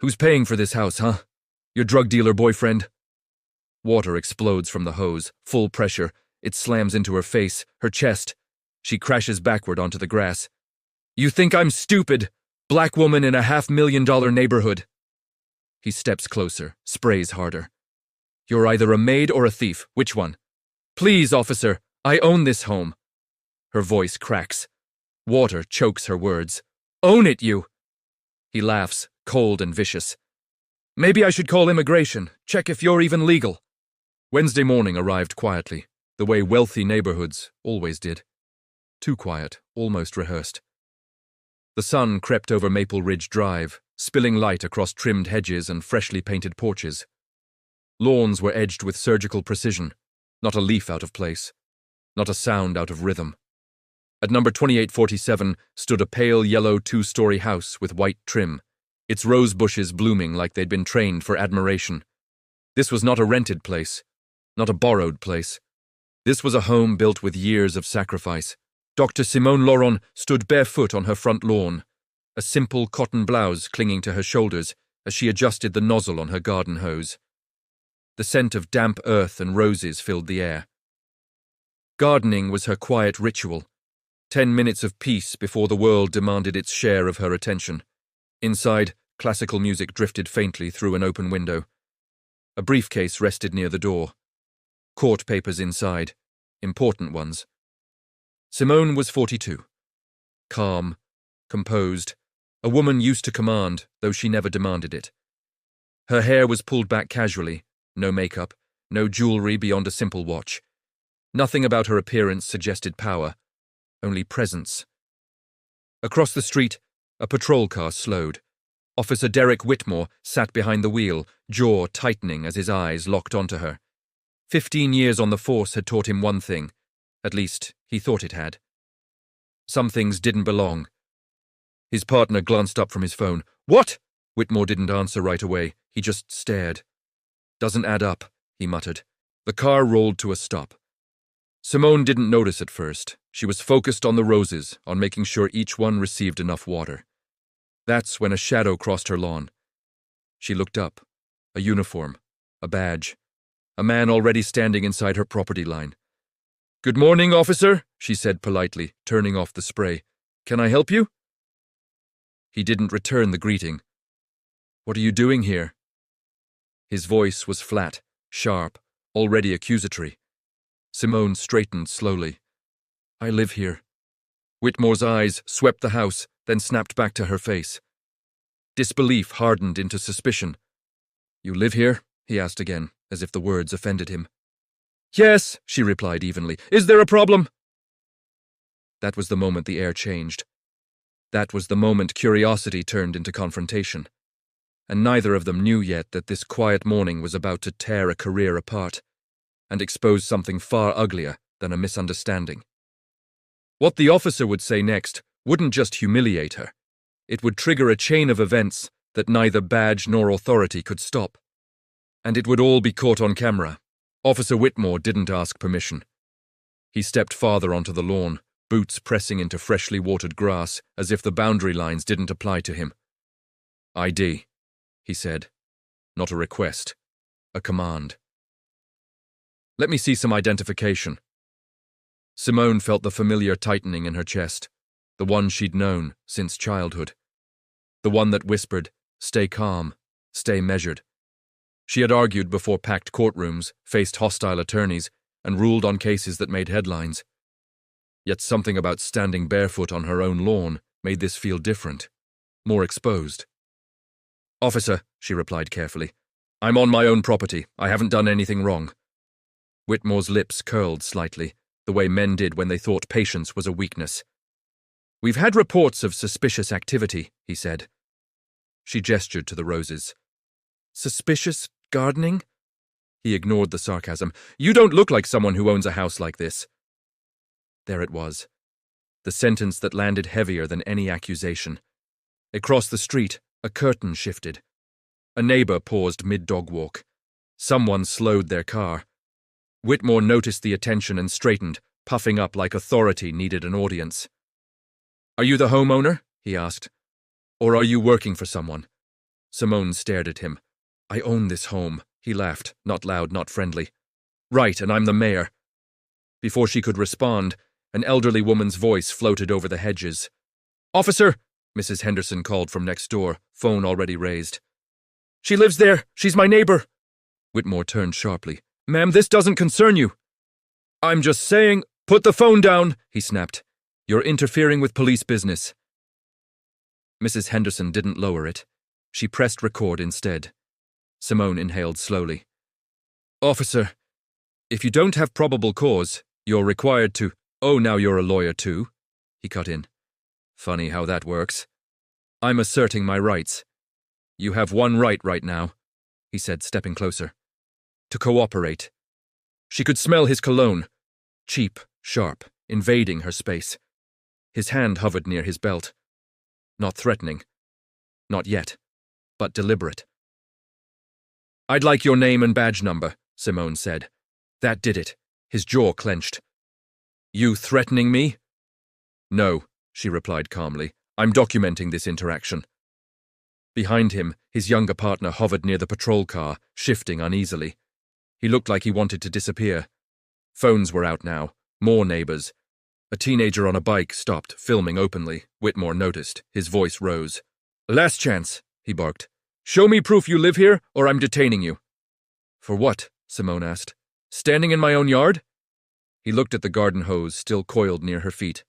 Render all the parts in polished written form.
Who's paying for this house, huh? Your drug dealer boyfriend? Water explodes from the hose, full pressure. It slams into her face, her chest. She crashes backward onto the grass. You think I'm stupid? Black woman in a $500,000 neighborhood. He steps closer, sprays harder. You're either a maid or a thief. Which one? Please, officer, I own this home. Her voice cracks. Water chokes her words. Own it, you! He laughs, cold and vicious. Maybe I should call immigration, check if you're even legal. Wednesday morning arrived quietly, the way wealthy neighborhoods always did. Too quiet, almost rehearsed. The sun crept over Maple Ridge Drive, spilling light across trimmed hedges and freshly painted porches. Lawns were edged with surgical precision, not a leaf out of place, not a sound out of rhythm. At number 2847 stood a pale yellow two-story house with white trim, its rose bushes blooming like they'd been trained for admiration. This was not a rented place, not a borrowed place. This was a home built with years of sacrifice. Dr. Simone Laurent stood barefoot on her front lawn, a simple cotton blouse clinging to her shoulders as she adjusted the nozzle on her garden hose. The scent of damp earth and roses filled the air. Gardening was her quiet ritual, 10 minutes of peace before the world demanded its share of her attention. Inside, classical music drifted faintly through an open window. A briefcase rested near the door. Court papers inside, important ones. Simone was 42. Calm, composed, a woman used to command, though she never demanded it. Her hair was pulled back casually, no makeup, no jewelry beyond a simple watch. Nothing about her appearance suggested power, only presence. Across the street, a patrol car slowed. Officer Derek Whitmore sat behind the wheel, jaw tightening as his eyes locked onto her. 15 years on the force had taught him one thing. At least, he thought it had. Some things didn't belong. His partner glanced up from his phone. What? Whitmore didn't answer right away. He just stared. Doesn't add up, he muttered. The car rolled to a stop. Simone didn't notice at first. She was focused on the roses, on making sure each one received enough water. That's when a shadow crossed her lawn. She looked up. A uniform. A badge. A man already standing inside her property line. Good morning, officer, she said politely, turning off the spray. Can I help you? He didn't return the greeting. What are you doing here? His voice was flat, sharp, already accusatory. Simone straightened slowly. I live here. Whitmore's eyes swept the house, then snapped back to her face. Disbelief hardened into suspicion. You live here? He asked again, as if the words offended him. Yes, she replied evenly. Is there a problem? That was the moment the air changed. That was the moment curiosity turned into confrontation. And neither of them knew yet that this quiet morning was about to tear a career apart and expose something far uglier than a misunderstanding. What the officer would say next wouldn't just humiliate her. It would trigger a chain of events that neither badge nor authority could stop. And it would all be caught on camera. Officer Whitmore didn't ask permission. He stepped farther onto the lawn, boots pressing into freshly watered grass as if the boundary lines didn't apply to him. ID, he said. Not a request, a command. Let me see some identification. Simone felt the familiar tightening in her chest, the one she'd known since childhood. The one that whispered, stay calm, stay measured. She had argued before packed courtrooms, faced hostile attorneys, and ruled on cases that made headlines. Yet something about standing barefoot on her own lawn made this feel different, more exposed. Officer, she replied carefully, I'm on my own property. I haven't done anything wrong. Whitmore's lips curled slightly, the way men did when they thought patience was a weakness. We've had reports of suspicious activity, he said. She gestured to the roses. Suspicious gardening? He ignored the sarcasm. You don't look like someone who owns a house like this. There it was. The sentence that landed heavier than any accusation. Across the street, a curtain shifted. A neighbor paused mid-dog walk. Someone slowed their car. Whitmore noticed the attention and straightened, puffing up like authority needed an audience. Are you the homeowner? He asked. Or are you working for someone? Simone stared at him. I own this home, he laughed, not loud, not friendly. Right, and I'm the mayor. Before she could respond, an elderly woman's voice floated over the hedges. Officer, Mrs. Henderson called from next door, phone already raised. She lives there. She's my neighbor. Whitmore turned sharply. Ma'am, this doesn't concern you. I'm just saying, put the phone down, he snapped. You're interfering with police business. Mrs. Henderson didn't lower it. She pressed record instead. Simone inhaled slowly. Officer, if you don't have probable cause, you're required to— Oh, now you're a lawyer too, he cut in. Funny how that works. I'm asserting my rights. You have one right now, he said, stepping closer. To cooperate. She could smell his cologne. Cheap, sharp, invading her space. His hand hovered near his belt. Not threatening. Not yet. But deliberate. I'd like your name and badge number, Simone said. That did it. His jaw clenched. You threatening me? No, she replied calmly. I'm documenting this interaction. Behind him, his younger partner hovered near the patrol car, shifting uneasily. He looked like he wanted to disappear. Phones were out now. More neighbors. A teenager on a bike stopped, filming openly. Whitmore noticed. His voice rose. Last chance, he barked. Show me proof you live here, or I'm detaining you. For what? Simone asked. Standing in my own yard? He looked at the garden hose still coiled near her feet.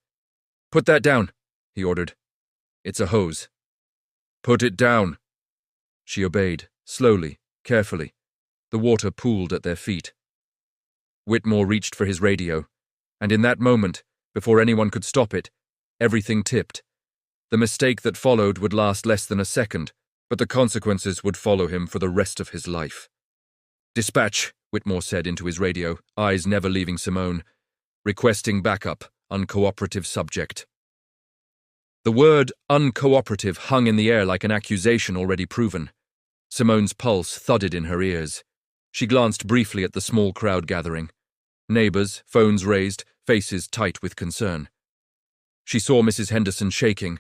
Put that down, he ordered. It's a hose. Put it down. She obeyed, slowly, carefully. The water pooled at their feet. Whitmore reached for his radio, and in that moment, before anyone could stop it, everything tipped. The mistake that followed would last less than a second, but the consequences would follow him for the rest of his life. Dispatch, Whitmore said into his radio, eyes never leaving Simone. Requesting backup, uncooperative subject. The word uncooperative hung in the air like an accusation already proven. Simone's pulse thudded in her ears. She glanced briefly at the small crowd gathering. Neighbors, phones raised, faces tight with concern. She saw Mrs. Henderson shaking,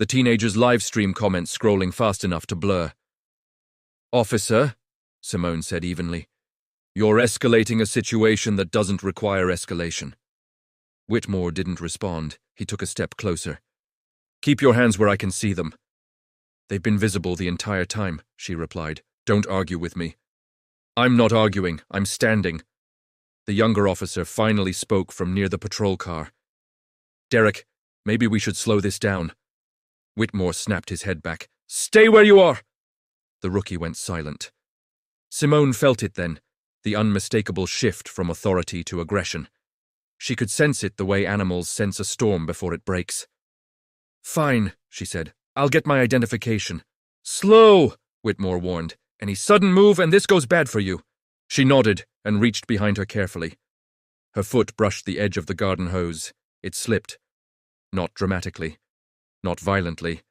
the teenager's live stream comments scrolling fast enough to blur. Officer, Simone said evenly, you're escalating a situation that doesn't require escalation. Whitmore didn't respond. He took a step closer. Keep your hands where I can see them. They've been visible the entire time, she replied. Don't argue with me. I'm not arguing. I'm standing. The younger officer finally spoke from near the patrol car. Derek, maybe we should slow this down. Whitmore snapped his head back. Stay where you are! The rookie went silent. Simone felt it then, the unmistakable shift from authority to aggression. She could sense it the way animals sense a storm before it breaks. Fine, she said. I'll get my identification. Slow, Whitmore warned. Any sudden move and this goes bad for you. She nodded and reached behind her carefully. Her foot brushed the edge of the garden hose. It slipped. Not dramatically. Not violently.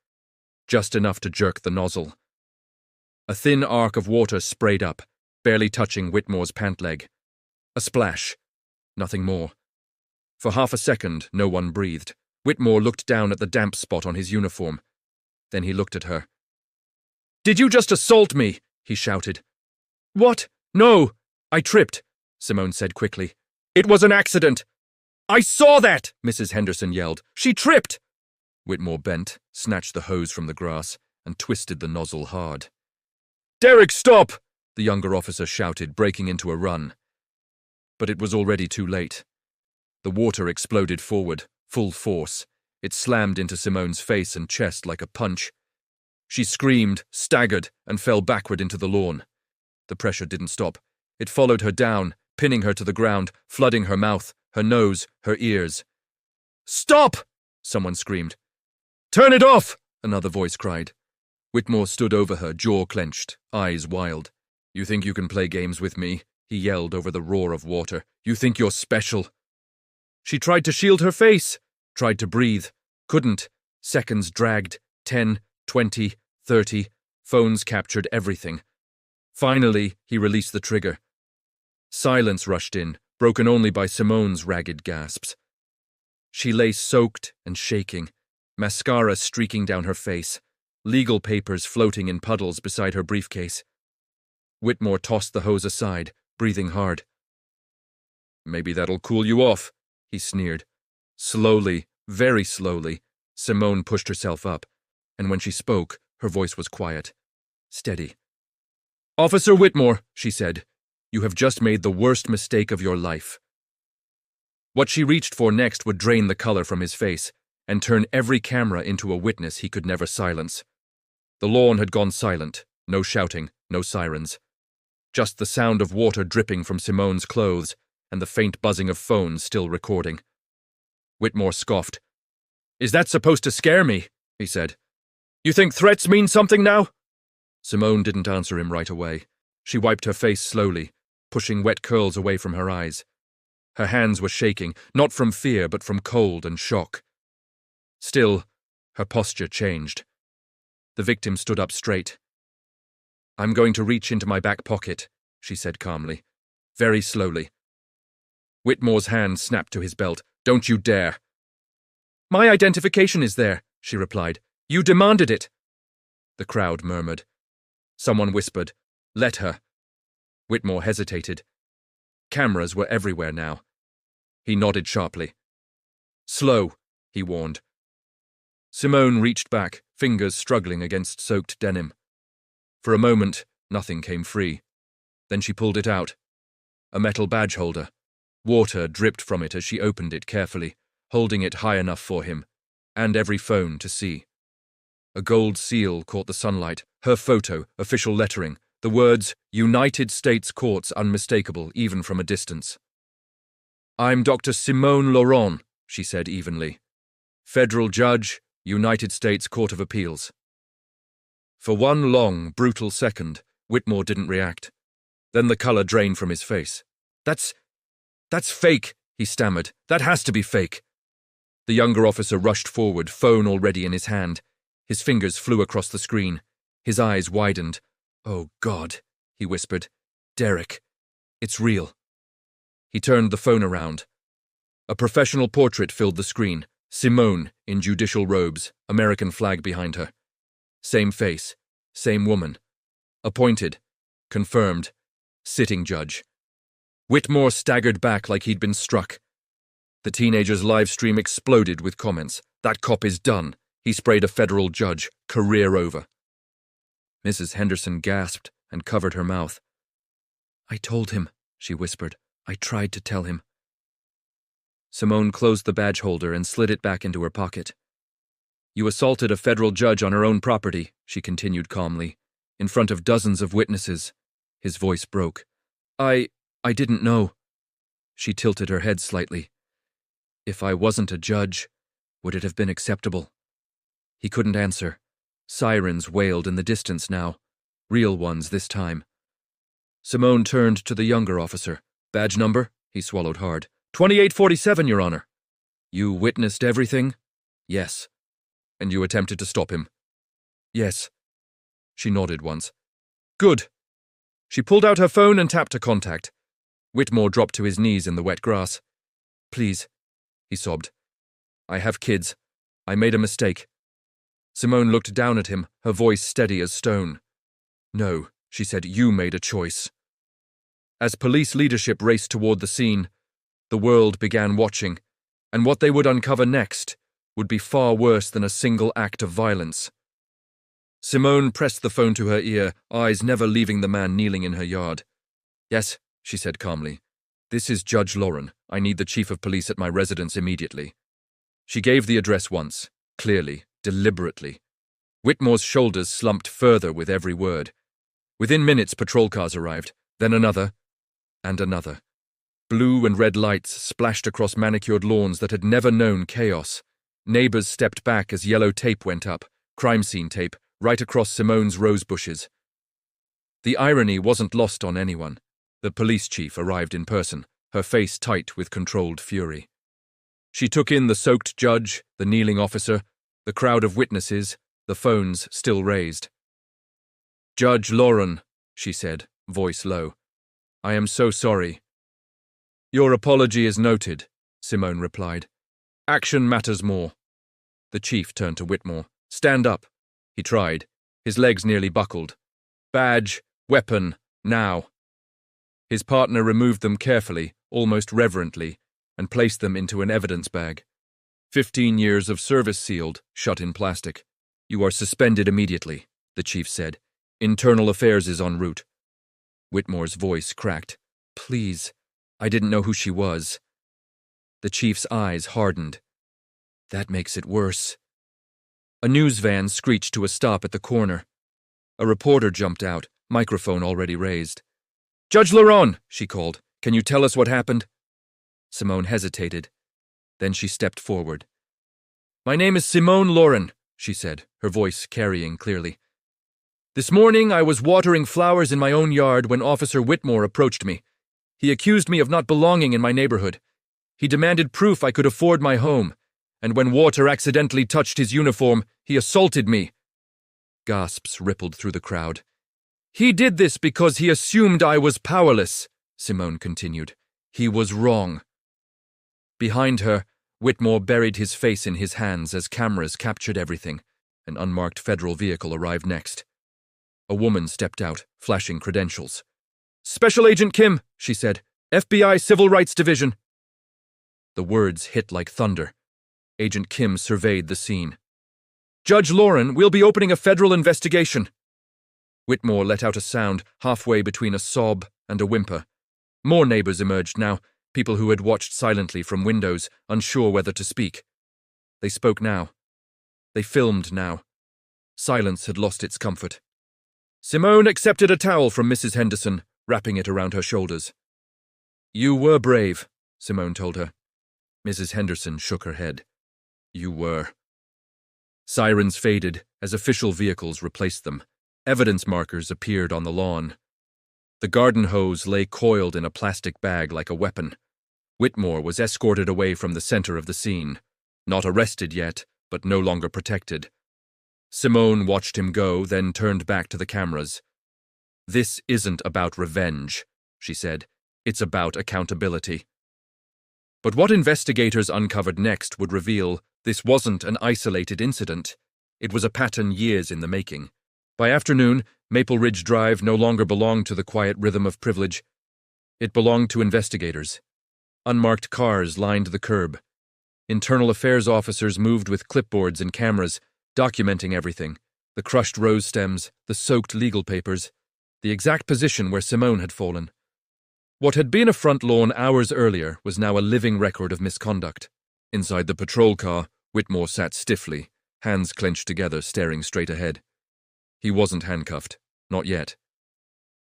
Just enough to jerk the nozzle. A thin arc of water sprayed up, barely touching Whitmore's pant leg. A splash. Nothing more. For half a second, no one breathed. Whitmore looked down at the damp spot on his uniform. Then he looked at her. Did you just assault me? He shouted. What? No! I tripped, Simone said quickly. It was an accident. I saw that, Mrs. Henderson yelled. She tripped! Whitmore bent, snatched the hose from the grass, and twisted the nozzle hard. Derek, stop! The younger officer shouted, breaking into a run. But it was already too late. The water exploded forward, full force. It slammed into Simone's face and chest like a punch. She screamed, staggered, and fell backward into the lawn. The pressure didn't stop. It followed her down, pinning her to the ground, flooding her mouth, her nose, her ears. Stop! Someone screamed. Turn it off! Another voice cried. Whitmore stood over her, jaw clenched, eyes wild. You think you can play games with me? He yelled over the roar of water. You think you're special? She tried to shield her face, tried to breathe, couldn't. Seconds dragged, 10, 20, 30. Phones captured everything. Finally, he released the trigger. Silence rushed in, broken only by Simone's ragged gasps. She lay soaked and shaking, mascara streaking down her face. legal papers floating in puddles beside her briefcase. Whitmore tossed the hose aside, breathing hard. "Maybe that'll cool you off," he sneered. Slowly, very slowly, Simone pushed herself up, and when she spoke, her voice was quiet, steady. "Officer Whitmore," she said, "you have just made the worst mistake of your life." What she reached for next would drain the color from his face and turn every camera into a witness he could never silence. The lawn had gone silent, no shouting, no sirens. Just the sound of water dripping from Simone's clothes and the faint buzzing of phones still recording. Whitmore scoffed. "Is that supposed to scare me?" he said. "You think threats mean something now?" Simone didn't answer him right away. She wiped her face slowly, pushing wet curls away from her eyes. Her hands were shaking, not from fear but from cold and shock. Still, her posture changed. The victim stood up straight. "I'm going to reach into my back pocket," she said calmly, very slowly. Whitmore's hand snapped to his belt. "Don't you dare." "My identification is there," she replied. "You demanded it." The crowd murmured. Someone whispered, "Let her." Whitmore hesitated. Cameras were everywhere now. He nodded sharply. "Slow," he warned. Simone reached back, fingers struggling against soaked denim. For a moment, nothing came free. Then she pulled it out. A metal badge holder. Water dripped from it as she opened it carefully, holding it high enough for him, and every phone to see. A gold seal caught the sunlight, her photo, official lettering, the words, "United States Courts" unmistakable even from a distance. "I'm Dr. Simone Laurent," she said evenly. "Federal Judge, United States Court of Appeals." For one long, brutal second, Whitmore didn't react. Then the color drained from his face. That's fake," he stammered. "That has to be fake." The younger officer rushed forward, phone already in his hand. His fingers flew across the screen. His eyes widened. "Oh, God," he whispered. "Derek. It's real." He turned the phone around. A professional portrait filled the screen. Simone, in judicial robes, American flag behind her. Same face, same woman. Appointed, confirmed, sitting judge. Whitmore staggered back like he'd been struck. The teenager's live stream exploded with comments. "That cop is done. He sprayed a federal judge. Career over." Mrs. Henderson gasped and covered her mouth. "I told him," she whispered. "I tried to tell him." Simone closed the badge holder and slid it back into her pocket. "You assaulted a federal judge on her own property," she continued calmly, "in front of dozens of witnesses." His voice broke. I didn't know." She tilted her head slightly. "If I wasn't a judge, would it have been acceptable?" He couldn't answer. Sirens wailed in the distance now. Real ones this time. Simone turned to the younger officer. "Badge number?" He swallowed hard. 2847, Your Honor." "You witnessed everything?" "Yes." "And you attempted to stop him?" "Yes." She nodded once. "Good." She pulled out her phone and tapped to contact. Whitmore dropped to his knees in the wet grass. "Please," he sobbed. "I have kids. I made a mistake." Simone looked down at him, her voice steady as stone. "No," she said, "you made a choice." As police leadership raced toward the scene, the world began watching, and what they would uncover next would be far worse than a single act of violence. Simone pressed the phone to her ear, eyes never leaving the man kneeling in her yard. "Yes," she said calmly. "This is Judge Lauren. I need the chief of police at my residence immediately." She gave the address once, clearly, deliberately. Whitmore's shoulders slumped further with every word. Within minutes, patrol cars arrived, then another, and another. Blue and red lights splashed across manicured lawns that had never known chaos. Neighbors stepped back as yellow tape went up, crime scene tape, right across Simone's rose bushes. The irony wasn't lost on anyone. The police chief arrived in person, her face tight with controlled fury. She took in the soaked judge, the kneeling officer, the crowd of witnesses, the phones still raised. "Judge Lauren," she said, voice low. "I am so sorry." "Your apology is noted," Simone replied. "Action matters more." The chief turned to Whitmore. "Stand up." He tried. His legs nearly buckled. Badge, weapon, now. His partner removed them carefully, almost reverently, and placed them into an evidence bag. 15 years of service sealed, shut in plastic. You are suspended immediately, the chief said. Internal Affairs is en route. Whitmore's voice cracked. Please, I didn't know who she was. The chief's eyes hardened. That makes it worse. A news van screeched to a stop at the corner. A reporter jumped out, microphone already raised. Judge Laron, she called. Can you tell us what happened? Simone hesitated. Then she stepped forward. My name is Simone Lauren, she said, her voice carrying clearly. This morning I was watering flowers in my own yard when Officer Whitmore approached me. He accused me of not belonging in my neighborhood. He demanded proof I could afford my home, and when water accidentally touched his uniform, he assaulted me. Gasps rippled through the crowd. He did this because he assumed I was powerless, Simone continued. He was wrong. Behind her, Whitmore buried his face in his hands as cameras captured everything. An unmarked federal vehicle arrived next. A woman stepped out, flashing credentials. Special Agent Kim, she said. FBI Civil Rights Division. The words hit like thunder. Agent Kim surveyed the scene. Judge Lauren, we'll be opening a federal investigation. Whitmore let out a sound halfway between a sob and a whimper. More neighbors emerged now, people who had watched silently from windows, unsure whether to speak. They spoke now. They filmed now. Silence had lost its comfort. Simone accepted a towel from Mrs. Henderson, wrapping it around her shoulders. You were brave, Simone told her. Mrs. Henderson shook her head. You were. Sirens faded as official vehicles replaced them. Evidence markers appeared on the lawn. The garden hose lay coiled in a plastic bag like a weapon. Whitmore was escorted away from the center of the scene. Not arrested yet, but no longer protected. Simone watched him go, then turned back to the cameras. This isn't about revenge, she said. It's about accountability. But what investigators uncovered next would reveal this wasn't an isolated incident. It was a pattern years in the making. By afternoon, Maple Ridge Drive no longer belonged to the quiet rhythm of privilege. It belonged to investigators. Unmarked cars lined the curb. Internal Affairs officers moved with clipboards and cameras, documenting everything, the crushed rose stems, the soaked legal papers, the exact position where Simone had fallen. What had been a front lawn hours earlier was now a living record of misconduct. Inside the patrol car, Whitmore sat stiffly, hands clenched together, staring straight ahead. He wasn't handcuffed, not yet.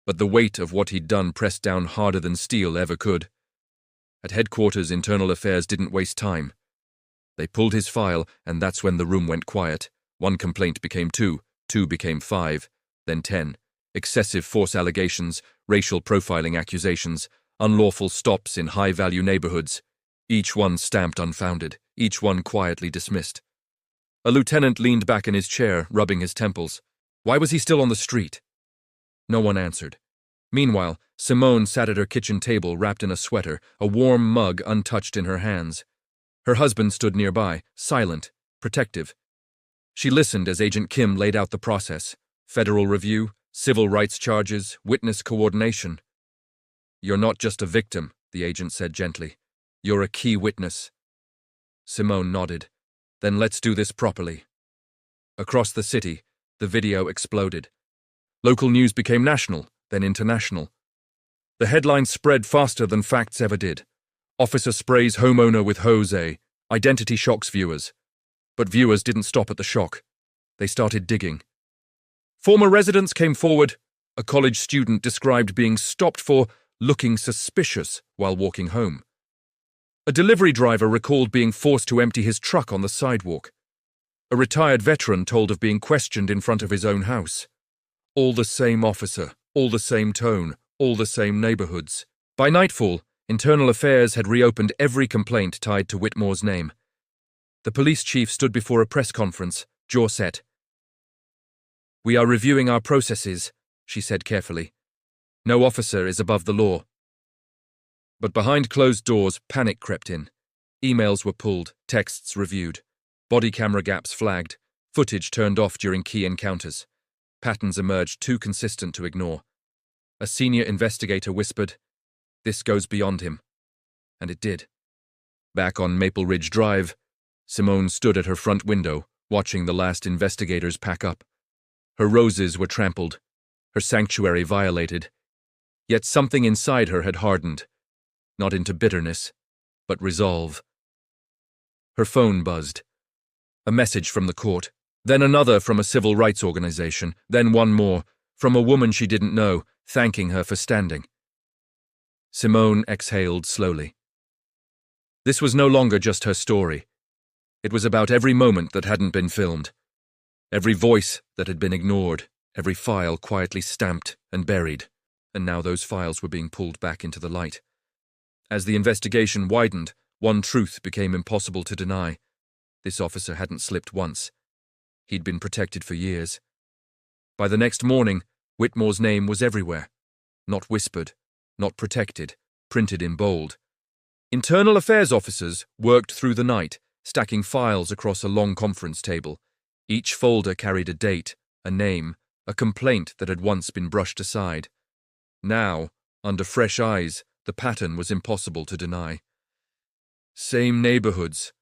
But the weight of what he'd done pressed down harder than steel ever could. At headquarters, Internal Affairs didn't waste time. They pulled his file, and that's when the room went quiet. One complaint became two became 5, then 10. Excessive force allegations, racial profiling accusations, unlawful stops in high-value neighborhoods. Each one stamped unfounded, each one quietly dismissed. A lieutenant leaned back in his chair, rubbing his temples. Why was he still on the street? No one answered. Meanwhile, Simone sat at her kitchen table wrapped in a sweater, a warm mug untouched in her hands. Her husband stood nearby, silent, protective. She listened as Agent Kim laid out the process. Federal review, civil rights charges, witness coordination. You're not just a victim, the agent said gently. You're a key witness. Simone nodded. Then let's do this properly. Across the city, the video exploded. Local news became national, then international. The headlines spread faster than facts ever did. Officer sprays homeowner with hose. Identity shocks viewers. But viewers didn't stop at the shock. They started digging. Former residents came forward. A college student described being stopped for looking suspicious while walking home. A delivery driver recalled being forced to empty his truck on the sidewalk. A retired veteran told of being questioned in front of his own house. All the same officer, all the same tone, all the same neighborhoods. By nightfall, Internal Affairs had reopened every complaint tied to Whitmore's name. The police chief stood before a press conference, jaw set. We are reviewing our processes, she said carefully. No officer is above the law. But behind closed doors, panic crept in. Emails were pulled, texts reviewed, body camera gaps flagged, Footage turned off during key encounters. Patterns emerged too consistent to ignore. A senior investigator whispered, "This goes beyond him." And it did. Back on Maple Ridge Drive, Simone stood at her front window, watching the last investigators pack up. Her roses were trampled, her sanctuary violated, yet something inside her had hardened, not into bitterness, but resolve. Her phone buzzed. A message from the court, then another from a civil rights organization, then one more, from a woman she didn't know, thanking her for standing. Simone exhaled slowly. This was no longer just her story. It was about every moment that hadn't been filmed, every voice that had been ignored, every file quietly stamped and buried, and now those files were being pulled back into the light. As the investigation widened, one truth became impossible to deny. This officer hadn't slipped once. He'd been protected for years. By the next morning, Whitmore's name was everywhere. Not whispered, not protected, printed in bold. Internal affairs officers worked through the night, stacking files across a long conference table. Each folder carried a date, a name, a complaint that had once been brushed aside. Now, under fresh eyes, the pattern was impossible to deny. "Same neighborhoods,"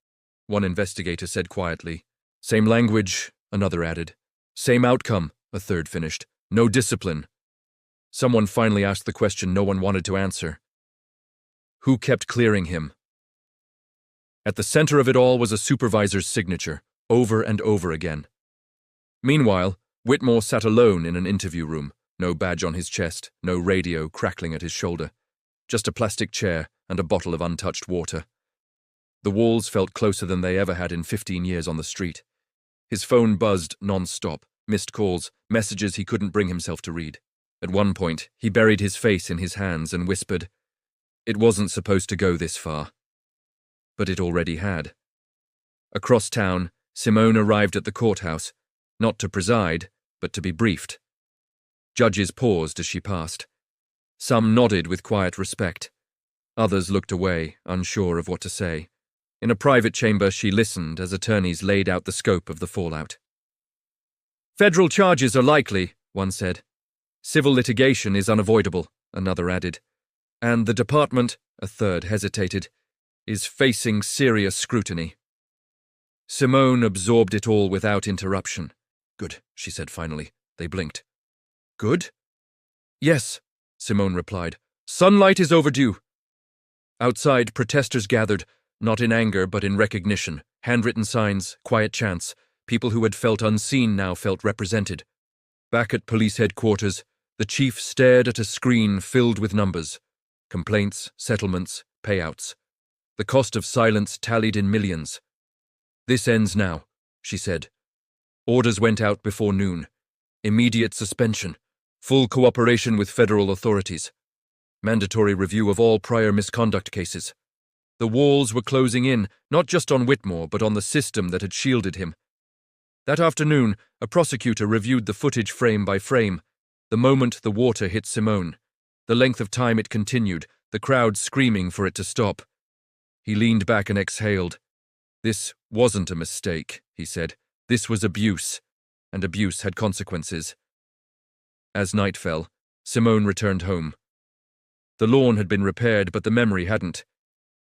one investigator said quietly. "Same language," another added. "Same outcome," a third finished. "No discipline." Someone finally asked the question no one wanted to answer. Who kept clearing him? At the center of it all was a supervisor's signature, over and over again. Meanwhile, Whitmore sat alone in an interview room, no badge on his chest, no radio crackling at his shoulder, just a plastic chair and a bottle of untouched water. The walls felt closer than they ever had in 15 years on the street. His phone buzzed non-stop, missed calls, messages he couldn't bring himself to read. At one point, he buried his face in his hands and whispered, "It wasn't supposed to go this far." But it already had. Across town, Simone arrived at the courthouse, not to preside, but to be briefed. Judges paused as she passed. Some nodded with quiet respect. Others looked away, unsure of what to say. In a private chamber, she listened as attorneys laid out the scope of the fallout. "Federal charges are likely," one said. "Civil litigation is unavoidable," another added. "And the department," a third hesitated, "is facing serious scrutiny." Simone absorbed it all without interruption. "Good," she said finally. They blinked. "Good?" "Yes," Simone replied. "Sunlight is overdue." Outside, protesters gathered, not in anger but in recognition. Handwritten signs, quiet chants. People who had felt unseen now felt represented. Back at police headquarters, the chief stared at a screen filled with numbers. Complaints, settlements, payouts. The cost of silence tallied in millions. "This ends now," she said. Orders went out before noon. Immediate suspension. Full cooperation with federal authorities. Mandatory review of all prior misconduct cases. The walls were closing in, not just on Whitmore, but on the system that had shielded him. That afternoon, a prosecutor reviewed the footage frame by frame. The moment the water hit Simone, the length of time it continued, the crowd screaming for it to stop. He leaned back and exhaled. "This wasn't a mistake," he said. "This was abuse, and abuse had consequences." As night fell, Simone returned home. The lawn had been repaired, but the memory hadn't.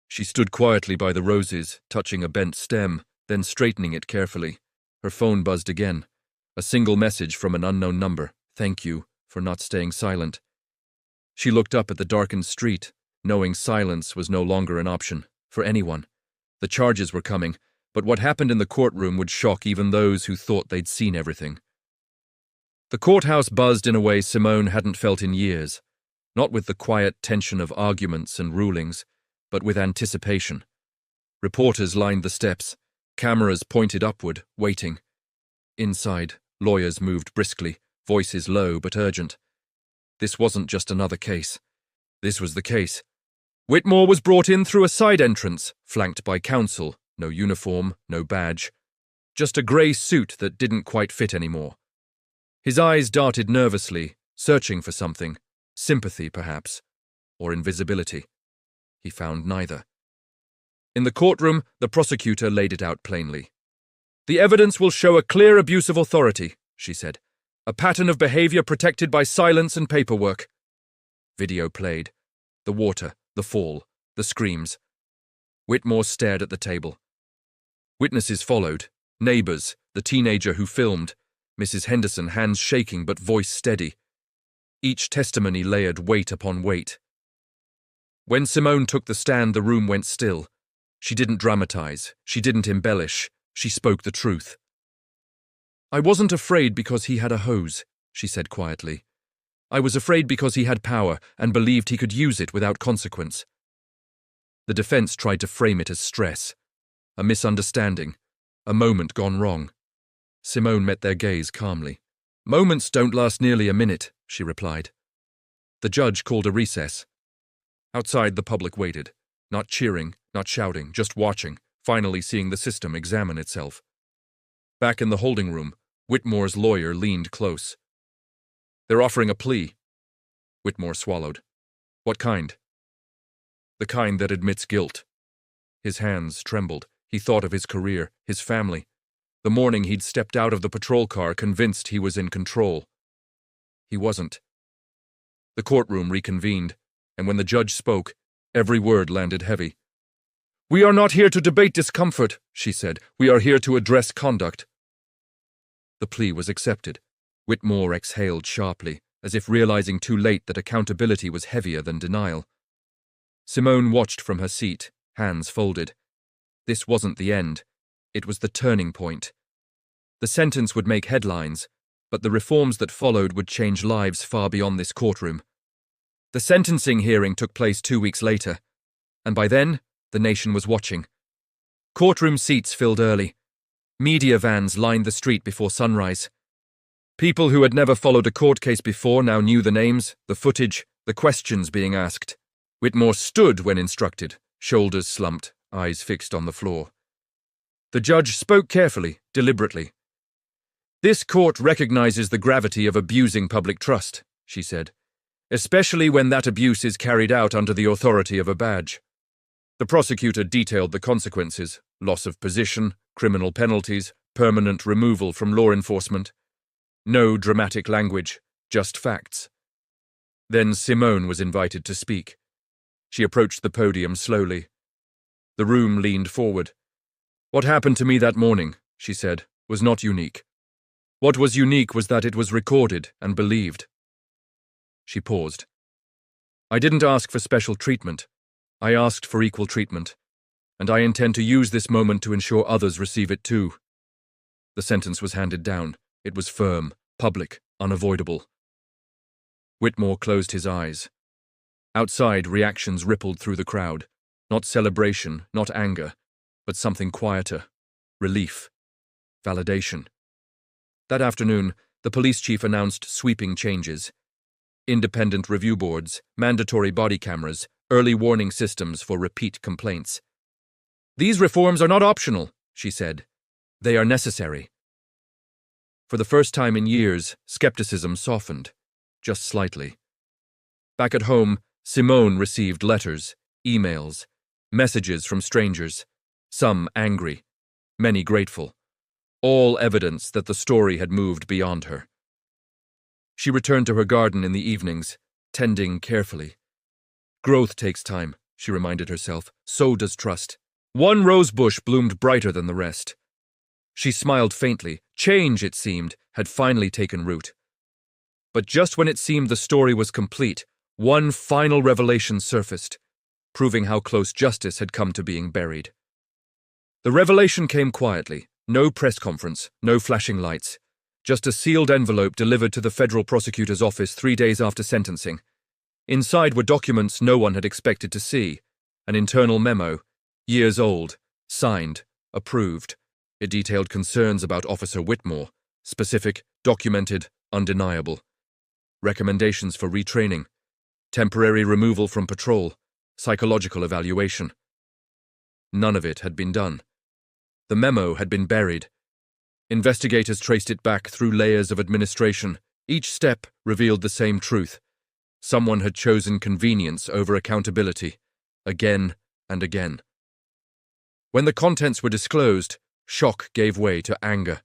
She stood quietly by the roses, touching a bent stem, then straightening it carefully. Her phone buzzed again. A single message from an unknown number. "Thank you for not staying silent." She looked up at the darkened street, knowing silence was no longer an option for anyone. The charges were coming, but what happened in the courtroom would shock even those who thought they'd seen everything. The courthouse buzzed in a way Simone hadn't felt in years, not with the quiet tension of arguments and rulings, but with anticipation. Reporters lined the steps, cameras pointed upward, waiting. Inside, lawyers moved briskly, voices low but urgent. This wasn't just another case. This was the case. Whitmore was brought in through a side entrance, flanked by counsel, no uniform, no badge. Just a grey suit that didn't quite fit anymore. His eyes darted nervously, searching for something. Sympathy, perhaps, or invisibility. He found neither. In the courtroom, the prosecutor laid it out plainly. "The evidence will show a clear abuse of authority," she said. "A pattern of behavior protected by silence and paperwork." Video played. The water, the fall, the screams. Whitmore stared at the table. Witnesses followed. Neighbors, the teenager who filmed, Mrs. Henderson, hands shaking but voice steady. Each testimony layered weight upon weight. When Simone took the stand, the room went still. She didn't dramatize. She didn't embellish. She spoke the truth. "I wasn't afraid because he had a hose," she said quietly. "I was afraid because he had power and believed he could use it without consequence." The defense tried to frame it as stress, a misunderstanding, a moment gone wrong. Simone met their gaze calmly. "Moments don't last nearly a minute," she replied. The judge called a recess. Outside, the public waited, not cheering, not shouting, just watching, finally seeing the system examine itself. Back in the holding room, Whitmore's lawyer leaned close. "They're offering a plea." Whitmore swallowed. "What kind?" "The kind that admits guilt." His hands trembled. He thought of his career, his family. The morning he'd stepped out of the patrol car convinced he was in control. He wasn't. The courtroom reconvened, and when the judge spoke, every word landed heavy. "We are not here to debate discomfort," she said. "We are here to address conduct." The plea was accepted. Whitmore exhaled sharply, as if realizing too late that accountability was heavier than denial. Simone watched from her seat, hands folded. This wasn't the end. It was the turning point. The sentence would make headlines, but the reforms that followed would change lives far beyond this courtroom. The sentencing hearing took place 2 weeks later, and by then, the nation was watching. Courtroom seats filled early. Media vans lined the street before sunrise. People who had never followed a court case before now knew the names, the footage, the questions being asked. Whitmore stood when instructed, shoulders slumped, eyes fixed on the floor. The judge spoke carefully, deliberately. "This court recognizes the gravity of abusing public trust," she said, "especially when that abuse is carried out under the authority of a badge." The prosecutor detailed the consequences: loss of position, criminal penalties, permanent removal from law enforcement. No dramatic language, just facts. Then Simone was invited to speak. She approached the podium slowly. The room leaned forward. "What happened to me that morning," she said, "was not unique. What was unique was that it was recorded and believed." She paused. "I didn't ask for special treatment. I asked for equal treatment, and I intend to use this moment to ensure others receive it too." The sentence was handed down. It was firm, public, unavoidable. Whitmore closed his eyes. Outside, reactions rippled through the crowd. Not celebration, not anger, but something quieter. Relief. Validation. That afternoon, the police chief announced sweeping changes. Independent review boards, mandatory body cameras, early warning systems for repeat complaints. "These reforms are not optional," she said. "They are necessary." For the first time in years, skepticism softened, just slightly. Back at home, Simone received letters, emails, messages from strangers, some angry, many grateful, all evidence that the story had moved beyond her. She returned to her garden in the evenings, tending carefully. Growth takes time, she reminded herself. So does trust. One rose bush bloomed brighter than the rest. She smiled faintly. Change, it seemed, had finally taken root. But just when it seemed the story was complete, one final revelation surfaced, proving how close justice had come to being buried. The revelation came quietly. No press conference, no flashing lights. Just a sealed envelope delivered to the federal prosecutor's office 3 days after sentencing. Inside were documents no one had expected to see. An internal memo, years old, signed, approved. It detailed concerns about Officer Whitmore, specific, documented, undeniable. Recommendations for retraining, temporary removal from patrol, psychological evaluation. None of it had been done. The memo had been buried. Investigators traced it back through layers of administration. Each step revealed the same truth. Someone had chosen convenience over accountability, again and again. When the contents were disclosed, Shock gave way to anger.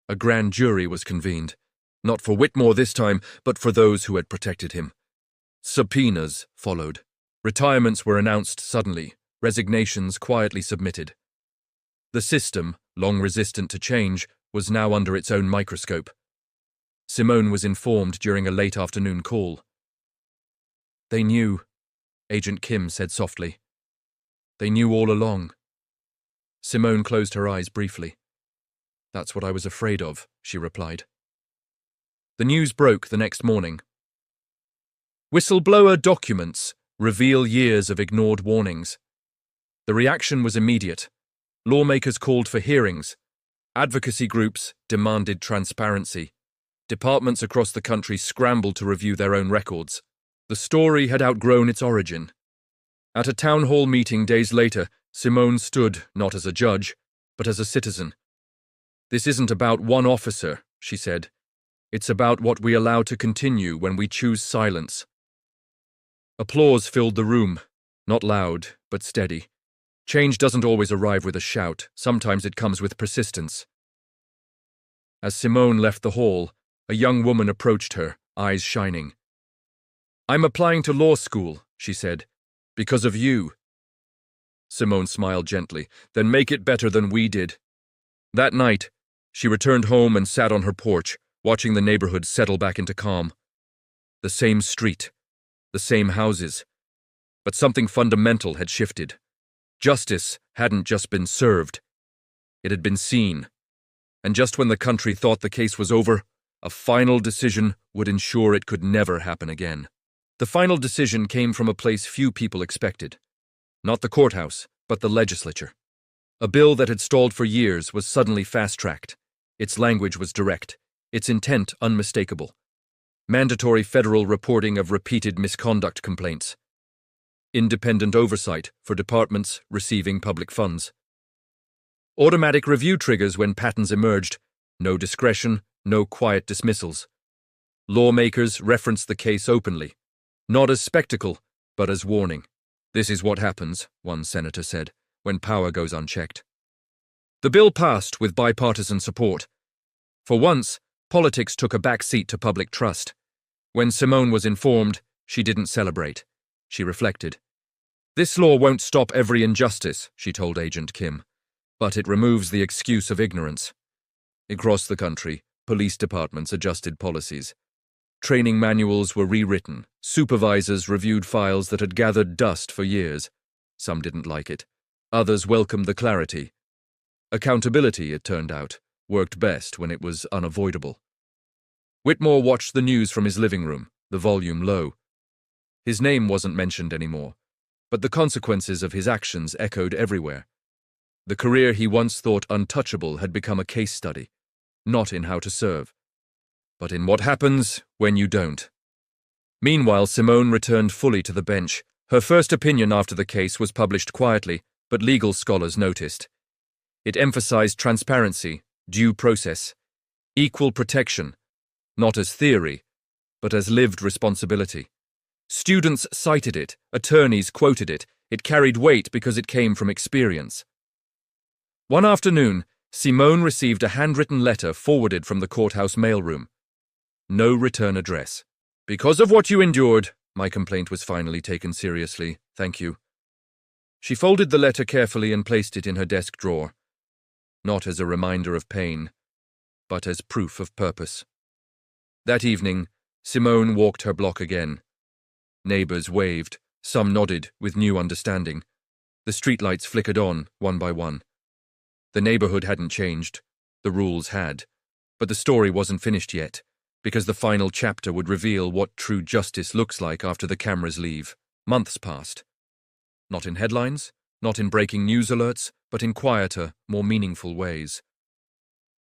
A grand jury was convened, not for Whitmore this time, but for those who had protected him. Subpoenas followed. Retirements were announced suddenly, resignations quietly submitted. The system, long resistant to change, was now under its own microscope. Simone was informed during a late afternoon call. "They knew," Agent Kim said softly. "They knew all along." Simone closed her eyes briefly. "That's what I was afraid of," she replied. The news broke the next morning. Whistleblower documents reveal years of ignored warnings. The reaction was immediate. Lawmakers called for hearings. Advocacy groups demanded transparency. Departments across the country scrambled to review their own records. The story had outgrown its origin. At a town hall meeting days later, Simone stood not as a judge, but as a citizen. "This isn't about one officer," she said. "It's about what we allow to continue when we choose silence." Applause filled the room, not loud, but steady. Change doesn't always arrive with a shout. Sometimes it comes with persistence. As Simone left the hall, a young woman approached her, eyes shining. "I'm applying to law school," she said, "because of you." Simone smiled gently. "Then make it better than we did." That night, she returned home and sat on her porch, watching the neighborhood settle back into calm. The same street, the same houses, but something fundamental had shifted. Justice hadn't just been served, it had been seen. And just when the country thought the case was over, a final decision would ensure it could never happen again. The final decision came from a place few people expected. Not the courthouse, but the legislature. A bill that had stalled for years was suddenly fast-tracked. Its language was direct, its intent unmistakable. Mandatory federal reporting of repeated misconduct complaints. Independent oversight for departments receiving public funds. Automatic review triggers when patterns emerged. No discretion, no quiet dismissals. Lawmakers referenced the case openly, not as spectacle, but as warning. "This is what happens," one senator said, "when power goes unchecked." The bill passed with bipartisan support. For once, politics took a back seat to public trust. When Simone was informed, she didn't celebrate. She reflected. "This law won't stop every injustice," she told Agent Kim, "but it removes the excuse of ignorance." Across the country, police departments adjusted policies. Training manuals were rewritten. Supervisors reviewed files that had gathered dust for years. Some didn't like it. Others welcomed the clarity. Accountability, it turned out, worked best when it was unavoidable. Whitmore watched the news from his living room, the volume low. His name wasn't mentioned anymore, but the consequences of his actions echoed everywhere. The career he once thought untouchable had become a case study, not in how to serve, but in what happens when you don't. Meanwhile, Simone returned fully to the bench. Her first opinion after the case was published quietly, but legal scholars noticed. It emphasized transparency, due process, equal protection, not as theory, but as lived responsibility. Students cited it, attorneys quoted it. It carried weight because it came from experience. One afternoon, Simone received a handwritten letter forwarded from the courthouse mailroom. No return address. "Because of what you endured, my complaint was finally taken seriously. Thank you." She folded the letter carefully and placed it in her desk drawer. Not as a reminder of pain, but as proof of purpose. That evening, Simone walked her block again. Neighbors waved, some nodded with new understanding. The streetlights flickered on, one by one. The neighborhood hadn't changed, the rules had, but the story wasn't finished yet, because the final chapter would reveal what true justice looks like after the cameras leave. Months passed. Not in headlines, not in breaking news alerts, but in quieter, more meaningful ways.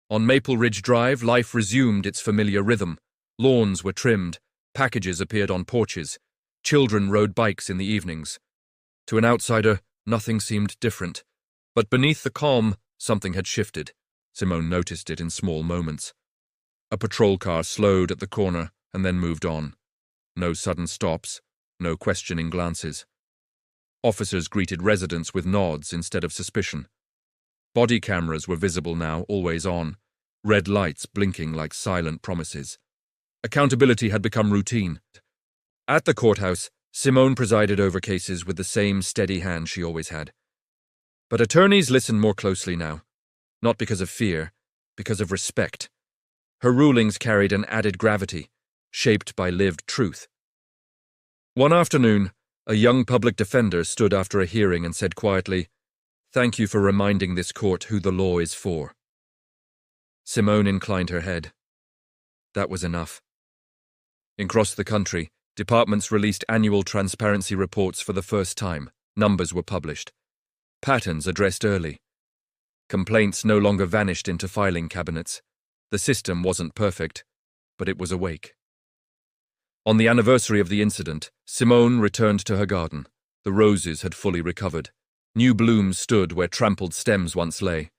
On Maple Ridge Drive, life resumed its familiar rhythm. Lawns were trimmed, packages appeared on porches, children rode bikes in the evenings. To an outsider, nothing seemed different. But beneath the calm, something had shifted. Simone noticed it in small moments. A patrol car slowed at the corner and then moved on. No sudden stops, no questioning glances. Officers greeted residents with nods instead of suspicion. Body cameras were visible now, always on, red lights blinking like silent promises. Accountability had become routine. At the courthouse, Simone presided over cases with the same steady hand she always had. But attorneys listened more closely now, not because of fear, because of respect. Her rulings carried an added gravity, shaped by lived truth. One afternoon, a young public defender stood after a hearing and said quietly, "Thank you for reminding this court who the law is for." Simone inclined her head. That was enough. Across the country, departments released annual transparency reports for the first time. Numbers were published. Patterns addressed early. Complaints no longer vanished into filing cabinets. The system wasn't perfect, but it was awake. On the anniversary of the incident, Simone returned to her garden. The roses had fully recovered. New blooms stood where trampled stems once lay.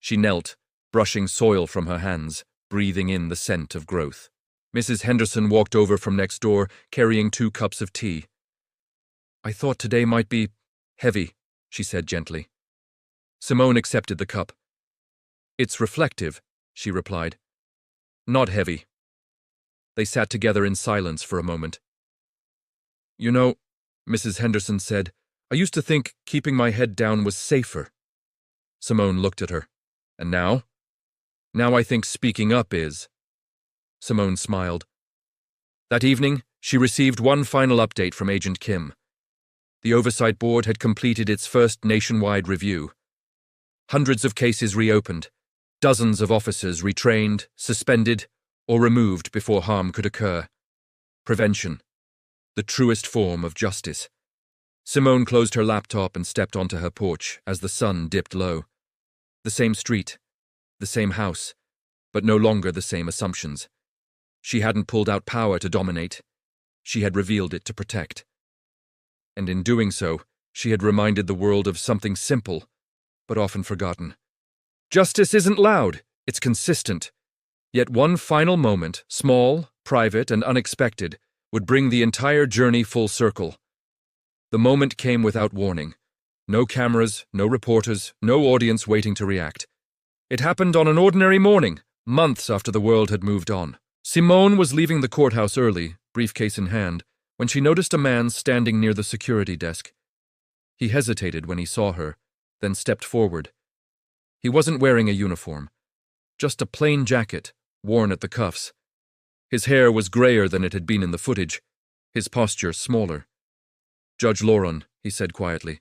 She knelt, brushing soil from her hands, breathing in the scent of growth. Mrs. Henderson walked over from next door, carrying 2 cups of tea. "I thought today might be heavy," she said gently. Simone accepted the cup. "It's reflective," she replied. "Not heavy." They sat together in silence for a moment. "You know," Mrs. Henderson said, "I used to think keeping my head down was safer." Simone looked at her. "And now?" "Now I think speaking up is." Simone smiled. That evening, she received one final update from Agent Kim. The Oversight Board had completed its first nationwide review. Hundreds of cases reopened, dozens of officers retrained, suspended, or removed before harm could occur. Prevention, the truest form of justice. Simone closed her laptop and stepped onto her porch as the sun dipped low. The same street, the same house, but no longer the same assumptions. She hadn't pulled out power to dominate. She had revealed it to protect. And in doing so, she had reminded the world of something simple, but often forgotten. Justice isn't loud, it's consistent. Yet one final moment, small, private, and unexpected, would bring the entire journey full circle. The moment came without warning. No cameras, no reporters, no audience waiting to react. It happened on an ordinary morning, months after the world had moved on. Simone was leaving the courthouse early, briefcase in hand, when she noticed a man standing near the security desk. He hesitated when he saw her, then stepped forward. He wasn't wearing a uniform, just a plain jacket, worn at the cuffs. His hair was grayer than it had been in the footage, his posture smaller. "Judge Lauren," he said quietly.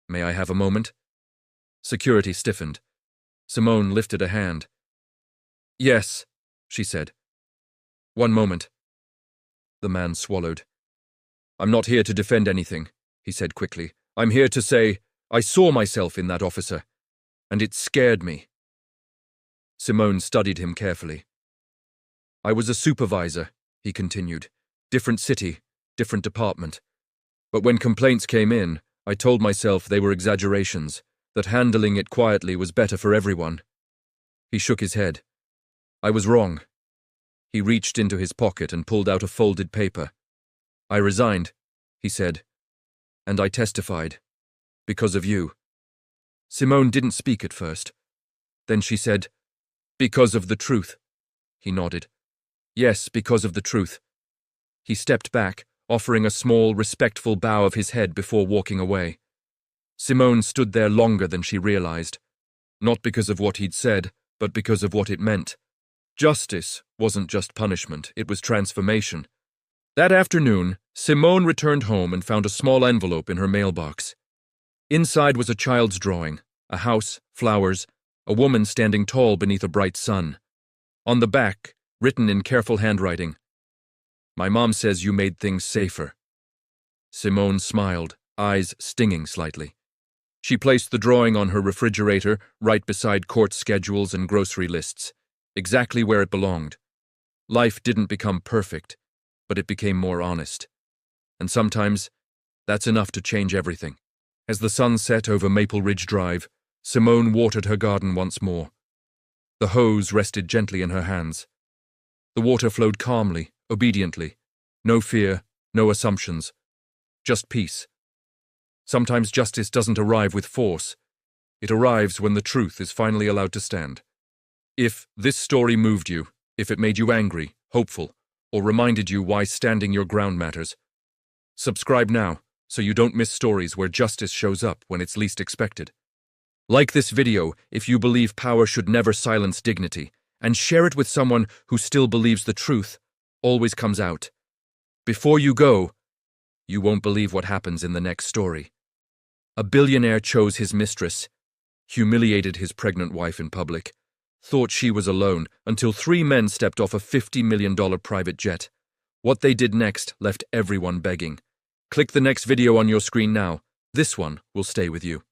"May I have a moment?" Security stiffened. Simone lifted a hand. "Yes," she said. "One moment." The man swallowed. "I'm not here to defend anything," he said quickly. "I'm here to say I saw myself in that officer, and it scared me." Simone studied him carefully. "I was a supervisor," he continued. "Different city, different department. But when complaints came in, I told myself they were exaggerations, that handling it quietly was better for everyone." He shook his head. "I was wrong." He reached into his pocket and pulled out a folded paper. "I resigned," he said, "and I testified. Because of you." Simone didn't speak at first. Then she said, "Because of the truth." He nodded. "Yes, because of the truth." He stepped back, offering a small, respectful bow of his head before walking away. Simone stood there longer than she realized, not because of what he'd said, but because of what it meant. Justice wasn't just punishment, it was transformation. That afternoon, Simone returned home and found a small envelope in her mailbox. Inside was a child's drawing, a house, flowers, a woman standing tall beneath a bright sun. On the back, written in careful handwriting, "My mom says you made things safer." Simone smiled, eyes stinging slightly. She placed the drawing on her refrigerator, right beside court schedules and grocery lists, exactly where it belonged. Life didn't become perfect, but it became more honest. And sometimes, that's enough to change everything. As the sun set over Maple Ridge Drive, Simone watered her garden once more. The hose rested gently in her hands. The water flowed calmly, obediently. No fear, no assumptions. Just peace. Sometimes justice doesn't arrive with force. It arrives when the truth is finally allowed to stand. If this story moved you, if it made you angry, hopeful, or reminded you why standing your ground matters, subscribe now so you don't miss stories where justice shows up when it's least expected. Like this video if you believe power should never silence dignity, and share it with someone who still believes the truth always comes out. Before you go, you won't believe what happens in the next story. A billionaire chose his mistress, humiliated his pregnant wife in public, thought she was alone until 3 men stepped off a $50 million private jet. What they did next left everyone begging. Click the next video on your screen now. This one will stay with you.